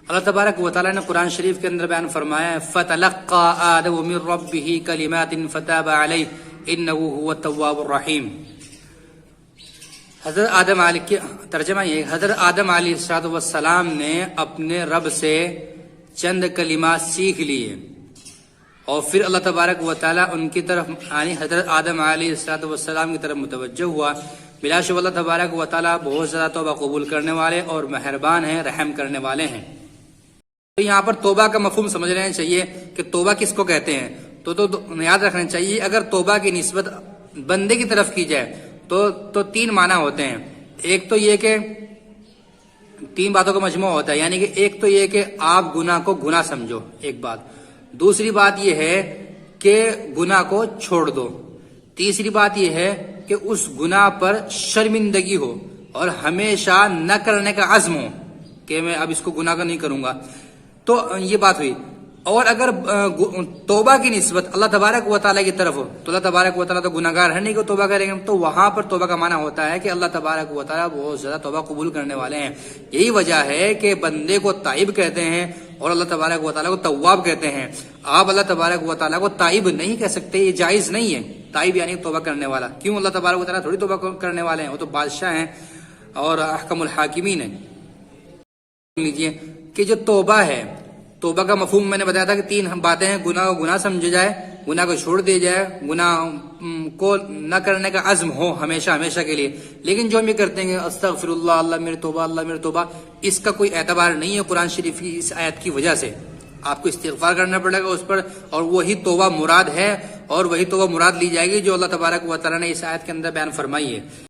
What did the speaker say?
اللہ تبارک و تعالیٰ نے قرآن شریف کے اندر بیان فرمایا ہے فَتَلَقَّى آدَمُ مِن رَبِّهِ كَلِمَاتٍ فَتَابَ عَلَيْهِ إِنَّهُ هُوَ التَّوَّابُ الرَّحِيمُ۔ حضرت آدم علیہ کی ترجمہ یہ، حضرت آدم علیہ السلام نے اپنے رب سے چند کلمات سیکھ لیے اور پھر اللہ تبارک و تعالیٰ ان کی طرف یعنی حضرت آدم علیہ السلام کی طرف متوجہ ہوا۔ بلا شبہ اللہ تبارک و تعالیٰ بہت زیادہ توبہ قبول کرنے والے اور مہربان ہیں، رحم کرنے والے ہیں۔ تو یہاں پر توبہ کا مفہوم سمجھ لینا چاہیے کہ توبہ کس کو کہتے ہیں۔ تو یاد رکھنا چاہیے اگر توبہ کی نسبت بندے کی طرف کی جائے تو تین معنی ہوتے ہیں۔ ایک تو یہ کہ تین باتوں کا مجموعہ ہوتا ہے، یعنی کہ ایک تو یہ کہ آپ گناہ کو گناہ سمجھو، ایک بات۔ دوسری بات یہ ہے کہ گناہ کو چھوڑ دو۔ تیسری بات یہ ہے کہ اس گناہ پر شرمندگی ہو اور ہمیشہ نہ کرنے کا عزم ہو کہ میں اب اس کو گناہ کا نہیں کروں گا۔ تو یہ بات ہوئی۔ اور اگر توبہ کی نسبت اللہ تبارک و تعالیٰ کی طرف ہو تو اللہ تبارک و تعالیٰ تو گناہ گار ہے نہیں کہ توبہ کریں گے، تو وہاں پر توبہ کا معنی ہوتا ہے کہ اللہ تبارک و تعالیٰ بہت زیادہ توبہ قبول کرنے والے ہیں۔ یہی وجہ ہے کہ بندے کو تائب کہتے ہیں اور اللہ تبارک و تعالیٰ کو تواب کہتے ہیں۔ آپ اللہ تبارک و تعالیٰ کو تائب نہیں کہہ سکتے، یہ جائز نہیں ہے۔ تائب یعنی توبہ کرنے والا، کیوں؟ اللہ تبارک و تعالیٰ تھوڑی توبہ کرنے والے ہیں، وہ تو بادشاہ ہیں اور احکم الحاکمین ہیں۔ لیجیے کہ جو توبہ ہے، توبہ کا مفہوم میں نے بتایا تھا کہ تین باتیں ہیں، گناہ کو گناہ سمجھا جائے، گناہ کو چھوڑ دیا جائے، گناہ کو نہ کرنے کا عزم ہو ہمیشہ ہمیشہ کے لیے۔ لیکن جو ہم یہ کرتے ہیں استغفر اللہ، اللہ میرے توبہ، اللہ میرے توبہ، اس کا کوئی اعتبار نہیں ہے قرآن شریف کی اس آیت کی وجہ سے۔ آپ کو استغفار کرنا پڑے گا اس پر، اور وہی توبہ مراد ہے اور وہی توبہ مراد لی جائے گی جو اللہ تبارک و تعالیٰ نے اس آیت کے اندر بیان فرمائی ہے۔